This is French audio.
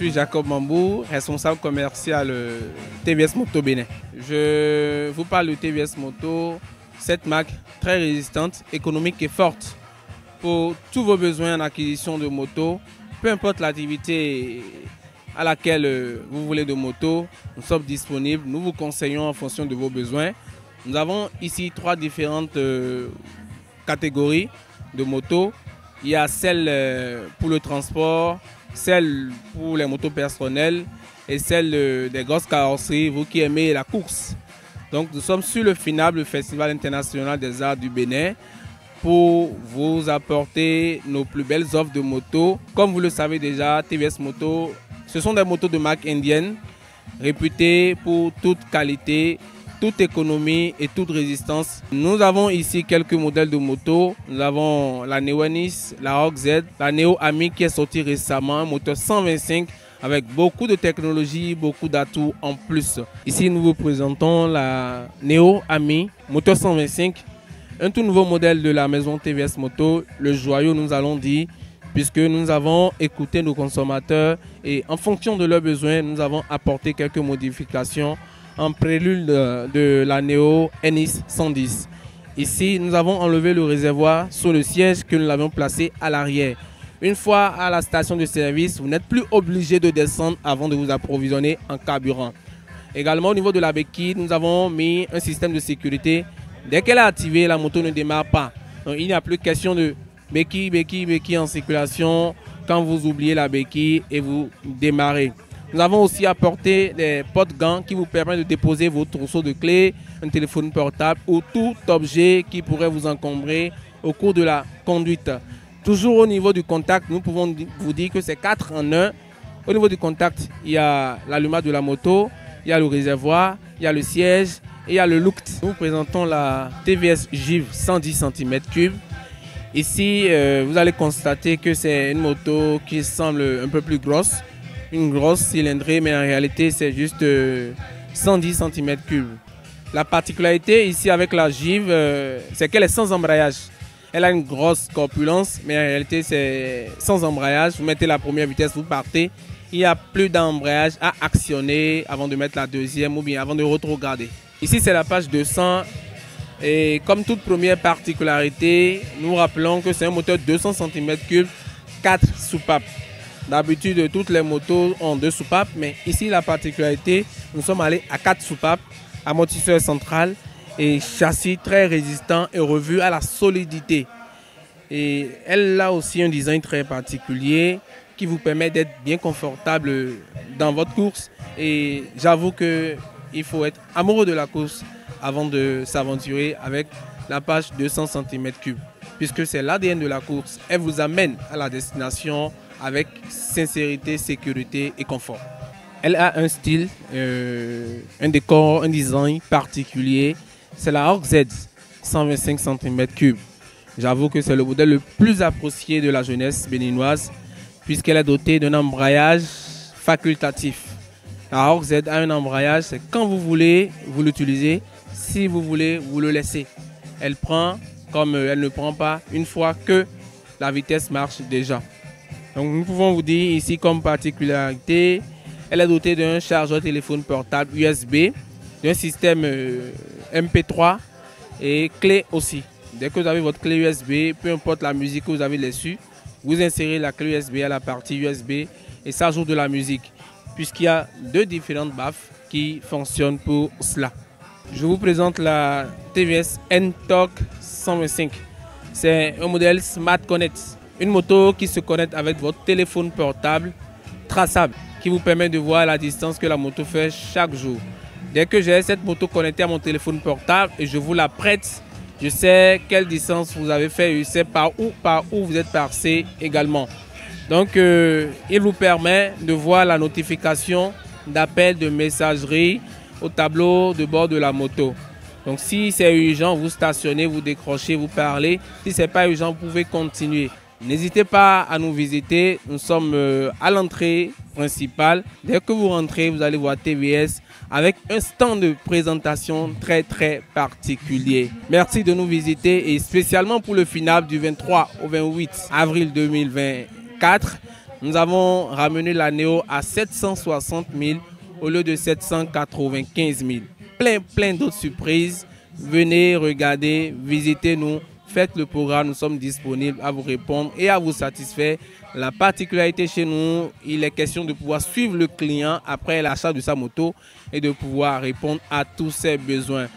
suis Jacob Mambou, responsable commercial TVS Moto Bénin. Je vous parle de TVS Moto, cette marque très résistante, économique et forte pour tous vos besoins en acquisition de moto. Peu importe l'activité à laquelle vous voulez de moto, nous sommes disponibles. Nous vous conseillons en fonction de vos besoins. Nous avons ici 3 différentes catégories de motos. Il y a celle pour le transport, celle pour les motos personnelles et celle des grosses carrosseries, vous qui aimez la course. Donc nous sommes sur le FINAB, le Festival international des arts du Bénin, pour vous apporter nos plus belles offres de motos. Comme vous le savez déjà, TVS Moto, ce sont des motos de marque indienne, réputées pour toute qualité, toute économie et toute résistance. Nous avons ici quelques modèles de motos. Nous avons la Neo Anis, la Rock Z, la Neo Ami qui est sortie récemment, un moteur 125 avec beaucoup de technologie, beaucoup d'atouts en plus. Ici, nous vous présentons la Neo Ami, moteur 125, un tout nouveau modèle de la maison TVS Moto, le joyau nous allons dire, puisque nous avons écouté nos consommateurs et en fonction de leurs besoins, nous avons apporté quelques modifications en prélude de la Neo Anis 110. Ici, nous avons enlevé le réservoir sur le siège que nous l'avions placé à l'arrière. Une fois à la station de service, vous n'êtes plus obligé de descendre avant de vous approvisionner en carburant. Également, au niveau de la béquille, nous avons mis un système de sécurité. Dès qu'elle est activée, la moto ne démarre pas. Donc, il n'y a plus question de béquille en circulation quand vous oubliez la béquille et vous démarrez. Nous avons aussi apporté des porte-gants qui vous permettent de déposer vos trousseaux de clés, un téléphone portable ou tout objet qui pourrait vous encombrer au cours de la conduite. Toujours au niveau du contact, nous pouvons vous dire que c'est 4 en 1. Au niveau du contact, il y a l'allumage de la moto, il y a le réservoir, il y a le siège et il y a le look. Nous présentons la TVS Giv 110 cm3. Ici, vous allez constater que c'est une moto qui semble un peu plus grosse. Une grosse cylindrée, mais en réalité c'est juste 110 cm3. La particularité ici avec la Giv, c'est qu'elle est sans embrayage. Elle a une grosse corpulence, mais en réalité c'est sans embrayage. Vous mettez la première vitesse, vous partez. Il n'y a plus d'embrayage à actionner avant de mettre la deuxième ou bien avant de rétrograder. Ici c'est la page 200 et comme toute première particularité, nous rappelons que c'est un moteur 200 cm3, 4 soupapes. D'habitude, toutes les motos ont 2 soupapes, mais ici, la particularité, nous sommes allés à 4 soupapes, amortisseur central et châssis très résistant et revu à la solidité. Et elle a aussi un design très particulier qui vous permet d'être bien confortable dans votre course. Et j'avoue qu'il faut être amoureux de la course avant de s'aventurer avec la page 200 cm3, puisque c'est l'ADN de la course. Elle vous amène à la destination avec sincérité, sécurité et confort. Elle a un style, un décor, un design particulier. C'est la Rock Z 125 cm3. J'avoue que c'est le modèle le plus apprécié de la jeunesse béninoise puisqu'elle est dotée d'un embrayage facultatif. La Rock Z a un embrayage, c'est quand vous voulez, vous l'utilisez. Si vous voulez, vous le laissez. Elle prend comme elle ne prend pas une fois que la vitesse marche déjà. Donc nous pouvons vous dire ici comme particularité, elle est dotée d'un chargeur téléphone portable USB, d'un système MP3 et clé aussi. Dès que vous avez votre clé USB, peu importe la musique que vous avez dessus, vous insérez la clé USB à la partie USB et ça joue de la musique, puisqu'il y a 2 différentes baffes qui fonctionnent pour cela. Je vous présente la TVS N-Torq 125. C'est un modèle Smart Connect. Une moto qui se connecte avec votre téléphone portable traçable, qui vous permet de voir la distance que la moto fait chaque jour. Dès que j'ai cette moto connectée à mon téléphone portable et je vous la prête, je sais quelle distance vous avez fait, je sais par où vous êtes passé également. Donc, il vous permet de voir la notification d'appel de messagerie au tableau de bord de la moto. Donc, si c'est urgent, vous stationnez, vous décrochez, vous parlez. Si ce n'est pas urgent, vous pouvez continuer. N'hésitez pas à nous visiter. Nous sommes à l'entrée principale. Dès que vous rentrez, vous allez voir TVS avec un stand de présentation très particulier. Merci de nous visiter et spécialement pour le FINAB du 23 au 28 avril 2024. Nous avons ramené la Neo à 760 000 au lieu de 795 000. Plein d'autres surprises. Venez, regardez, visitez-nous, faites le programme. Nous sommes disponibles à vous répondre et à vous satisfaire. La particularité chez nous, il est question de pouvoir suivre le client après l'achat de sa moto et de pouvoir répondre à tous ses besoins.